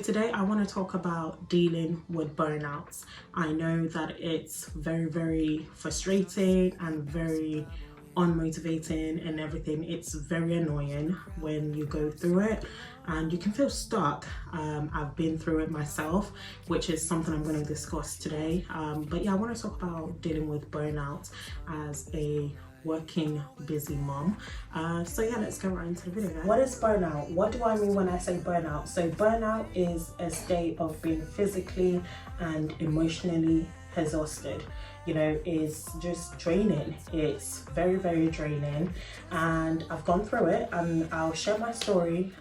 Today I want to talk about dealing with burnouts. I know that it's very frustrating and very unmotivating and everything. It's very annoying when you go through it and you can feel stuck. I've been through it myself, which is something I'm going to discuss today. But yeah, I want to talk about dealing with burnout as a working busy mom. So yeah, let's go right into the video, guys. What is burnout? What do I mean when I say burnout? So burnout is a state of being physically and emotionally exhausted. You know, it's just draining. It's very draining, and I've gone through it and I'll share my story.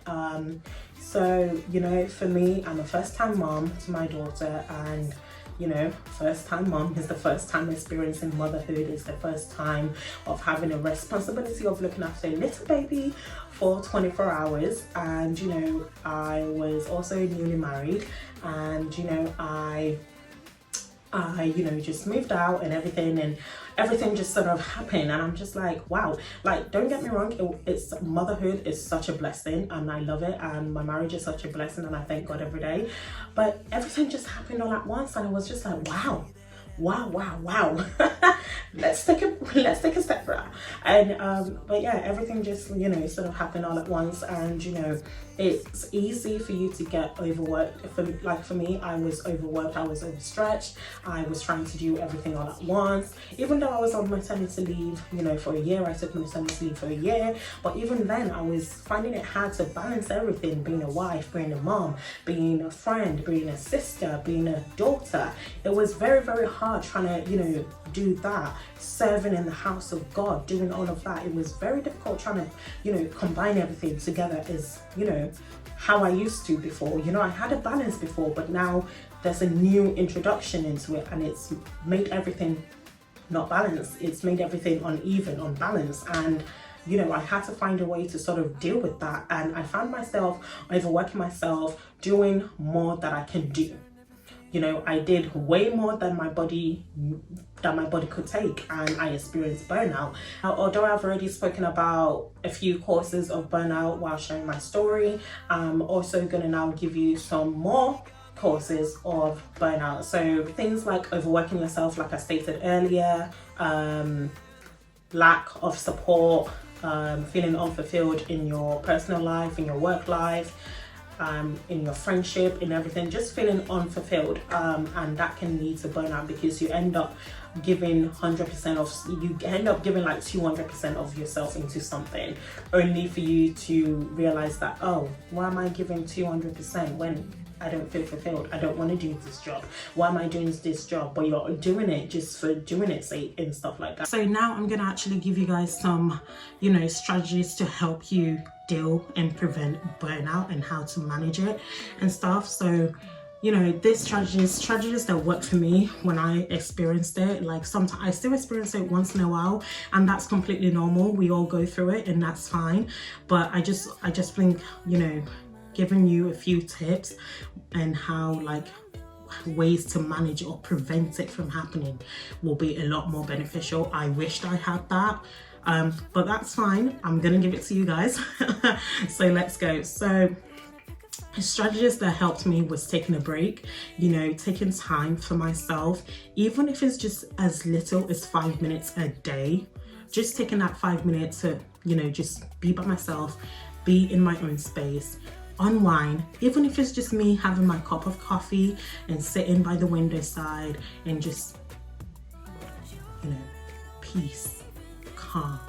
So you know, for me, I'm a first-time mom to my daughter, and you know, first-time mom is the first time experiencing motherhood, is the first time of having a responsibility of looking after a little baby for 24 hours. And you know, I was also newly married, and you know, I you know, just moved out and everything just sort of happened, and I'm just like, wow. Like, don't get me wrong, it's motherhood is such a blessing and I love it, and my marriage is such a blessing and I thank God every day, but everything just happened all at once and it was just like, wow. let's take a step back. And but yeah, everything just, you know, sort of happened all at once. And you know, it's easy for you to get overworked. For me, I was overworked, I was overstretched, I was trying to do everything all at once. Even though I was on maternity leave, you know, for a year, I took maternity leave for a year, but even then I was finding it hard to balance everything: being a wife, being a mom, being a friend, being a sister, being a daughter. It was very hard trying to, you know, do that, serving in the house of God, doing all of that. It was very difficult trying to, you know, combine everything together as, you know, how I used to before. You know, I had a balance before, but now there's a new introduction into it, and it's made everything not balanced. It's made everything uneven, unbalanced, and you know, I had to find a way to sort of deal with that. And I found myself overworking myself, doing more than I can do. You know, I did way more than my body could take, and I experienced burnout. Although I've already spoken about a few causes of burnout while sharing my story, I'm also gonna now give you some more causes of burnout. So things like overworking yourself, like I stated earlier, lack of support, feeling unfulfilled in your personal life, in your work life, in your friendship, in everything, just feeling unfulfilled, and that can lead to burnout, because you end up giving 100% of, you end up giving like 200% of yourself into something, only for you to realize that, oh, why am I giving 200% when I don't feel fulfilled? I don't want to do this job. Why am I doing this job? But you're doing it just for doing its sake and stuff like that. So now I'm gonna actually give you guys some, you know, strategies to help you deal and prevent burnout and how to manage it and stuff. So you know, these strategies that worked for me when I experienced it. Like, sometimes I still experience it once in a while, and that's completely normal. We all go through it and that's fine. But I just think, you know, giving you a few tips and how, like, ways to manage or prevent it from happening will be a lot more beneficial. I wished I had that, but that's fine. I'm gonna give it to you guys. So let's go. So strategies that helped me was taking a break, you know, taking time for myself, even if it's just as little as 5 minutes a day. Just taking that 5 minutes to, you know, just be by myself, be in my own space, unwind, even if it's just me having my cup of coffee and sitting by the window side and just, you know, peace, calm.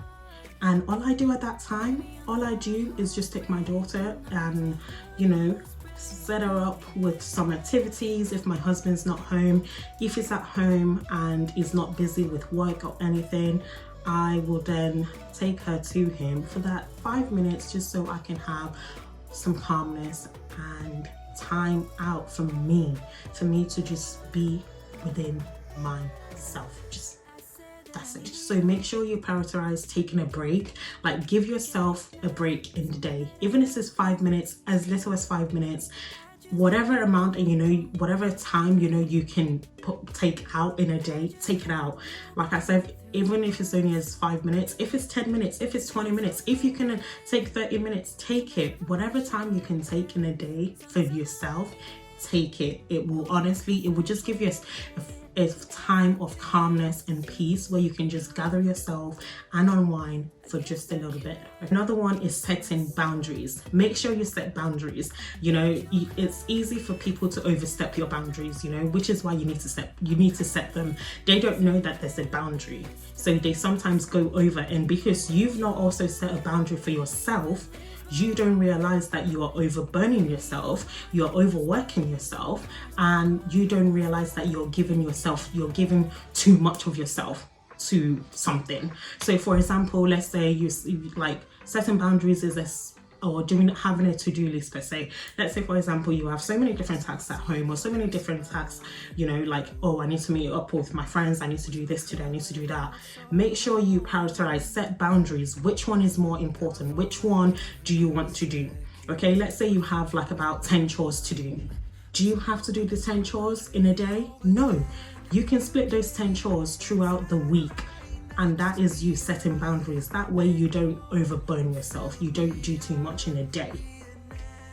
And all I do at that time, all I do is just take my daughter and, you know, set her up with some activities if my husband's not home. If he's at home and he's not busy with work or anything, I will then take her to him for that 5 minutes, just so I can have some calmness and time out for me to just be within myself. Just that's it. So make sure you prioritize taking a break. Like, give yourself a break in the day, even if it's 5 minutes, as little as 5 minutes. whatever amount, and you know, whatever time, you know, you can take out in a day, take it out. Like I said, even if it's only as 5 minutes, if it's 10 minutes, if it's 20 minutes, if you can take 30 minutes, take it. Whatever time you can take in a day for yourself, take it. It will honestly, it will just give you a time of calmness and peace where you can just gather yourself and unwind for just a little bit. Another one is setting boundaries. Make sure you set boundaries. You know, it's easy for people to overstep your boundaries, you know, which is why you need to set them. They don't know that there's a boundary, so they sometimes go over, and because you've not also set a boundary for yourself, you don't realize that you are overburning yourself, you're overworking yourself, and you don't realize that you're giving too much of yourself to something. So for example, let's say you like setting boundaries is having a to-do list per se. Let's say for example, you have so many different tasks at home, or so many different tasks, you know, like, oh, I need to meet up with my friends, I need to do this today, I need to do that. Make sure you prioritize, set boundaries. Which one is more important? Which one do you want to do? Okay, let's say you have like about 10 chores to do. Do you have to do the 10 chores in a day? No, you can split those 10 chores throughout the week. And that is you setting boundaries. That way you don't overburn yourself. You don't do too much in a day.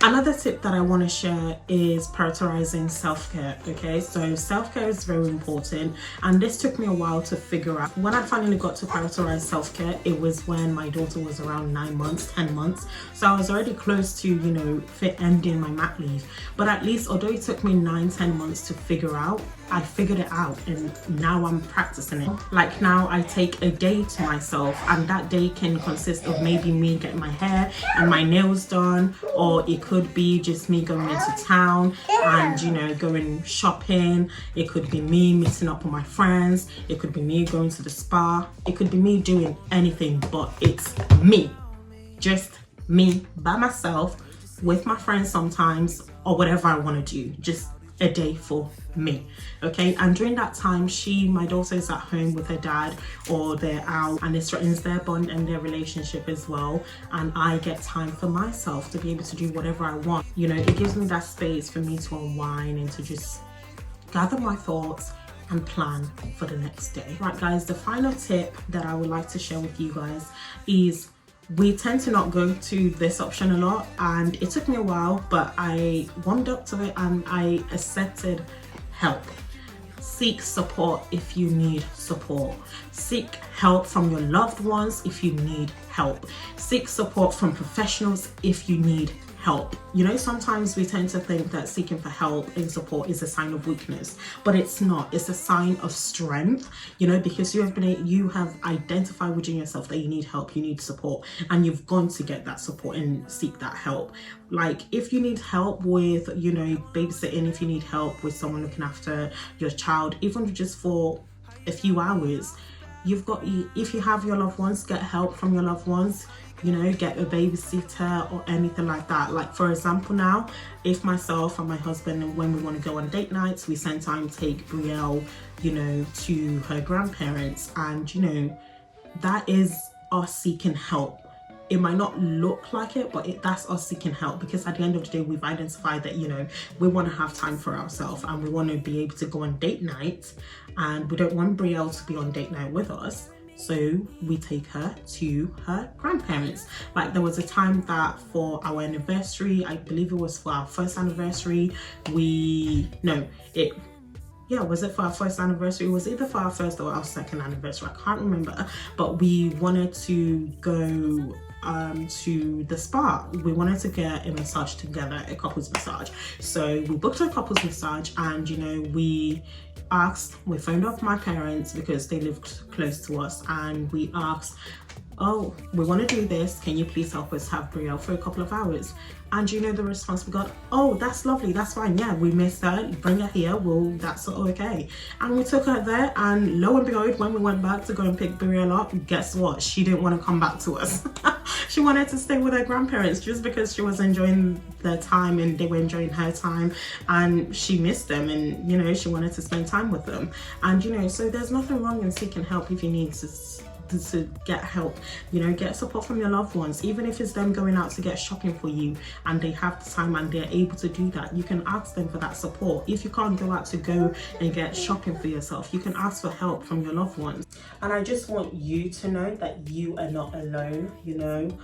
Another tip that I want to share is prioritizing self-care. Okay, so self-care is very important, and this took me a while to figure out. When I finally got to prioritize self-care, it was when my daughter was around 9 months, 10 months. So I was already close to, you know, ending my mat leave. But at least, although it took me 9-10 months to figure out, I figured it out, and now I'm practicing it. Like now I take a day to myself, and that day can consist of maybe me getting my hair and my nails done, or it could be just me going into town and, you know, going shopping. It could be me meeting up with my friends. It could be me going to the spa. It could be me doing anything, but it's me, just me by myself with my friends sometimes, or whatever I want to do. Just a day for me. Okay, and during that time, my daughter is at home with her dad, or they're out, and it threatens their bond and their relationship as well, and I get time for myself to be able to do whatever I want. You know, it gives me that space for me to unwind and to just gather my thoughts and plan for the next day. Right guys, the final tip that I would like to share with you guys is, we tend to not go to this option a lot, and it took me a while, but I warmed up to it and I accepted help. Seek support if you need support. Seek help from your loved ones if you need help. Seek support from professionals if you need help. You know, sometimes we tend to think that seeking for help and support is a sign of weakness, but it's not. It's a sign of strength, you know, because you have identified within yourself that you need help, you need support, and you've gone to get that support and seek that help. Like if you need help with, you know, babysitting, if you need help with someone looking after your child, even just for a few hours, if you have your loved ones, get help from your loved ones. You know, get a babysitter or anything like that. Like for example, now if myself and my husband, when we want to go on date nights, we sometimes take Brielle, you know, to her grandparents, and you know, that is us seeking help. It might not look like it, but that's us seeking help, because at the end of the day, we've identified that, you know, we want to have time for ourselves and we want to be able to go on date nights, and we don't want Brielle to be on date night with us. So we take her to her grandparents. Like there was a time that for our anniversary, I believe it was for our first anniversary, was it for our first anniversary? It was either for our first or our second anniversary, I can't remember, but we wanted to go to the spa. We wanted to get a massage together, a couples massage. So we booked a couples massage, and you know, we phoned up my parents because they lived close to us, and we asked, oh, we want to do this, can you please help us have Brielle for a couple of hours? And you know the response we got, oh, that's lovely, that's fine, yeah, we missed her, bring her here, well, that's okay. And we took her there, and lo and behold, when we went back to go and pick Brielle up, guess what? She didn't want to come back to us. She wanted to stay with her grandparents just because she was enjoying their time and they were enjoying her time, and she missed them, and you know, she wanted to spend time with them. And you know, so there's nothing wrong in seeking help if you need to to get help. You know, get support from your loved ones. Even if it's them going out to get shopping for you and they have the time and they're able to do that, you can ask them for that support. If you can't go out to go and get shopping for yourself, you can ask for help from your loved ones. And I just want you to know that you are not alone. You know,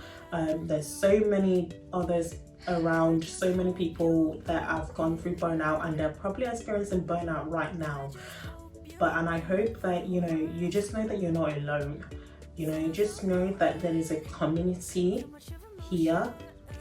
there's so many others around, so many people that have gone through burnout, and they're probably experiencing burnout right now. And I hope that, you know, you just know that you're not alone. You know, you just know that there is a community here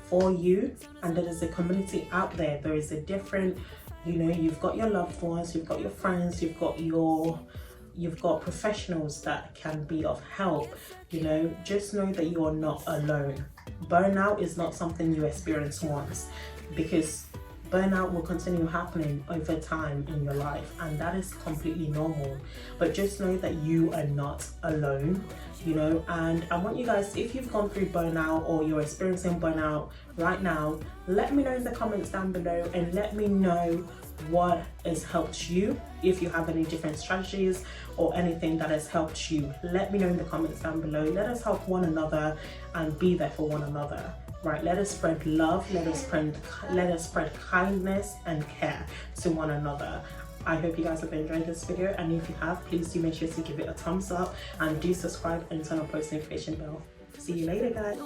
for you, and there is a community out there. There is a different, you know, you've got your loved ones, you've got your friends, you've got professionals that can be of help. You know, just know that you are not alone. Burnout is not something you experience once, because burnout will continue happening over time in your life, and that is completely normal. But just know that you are not alone, you know. And I want you guys, if you've gone through burnout or you're experiencing burnout right now, let me know in the comments down below, and let me know what has helped you. If you have any different strategies or anything that has helped you, let me know in the comments down below. Let us help one another and be there for one another. Right, let us spread love, let us spread kindness and care to one another. I hope you guys have enjoyed this video, and if you have, please do make sure to give it a thumbs up and do subscribe and turn on post notification bell. See you later, guys.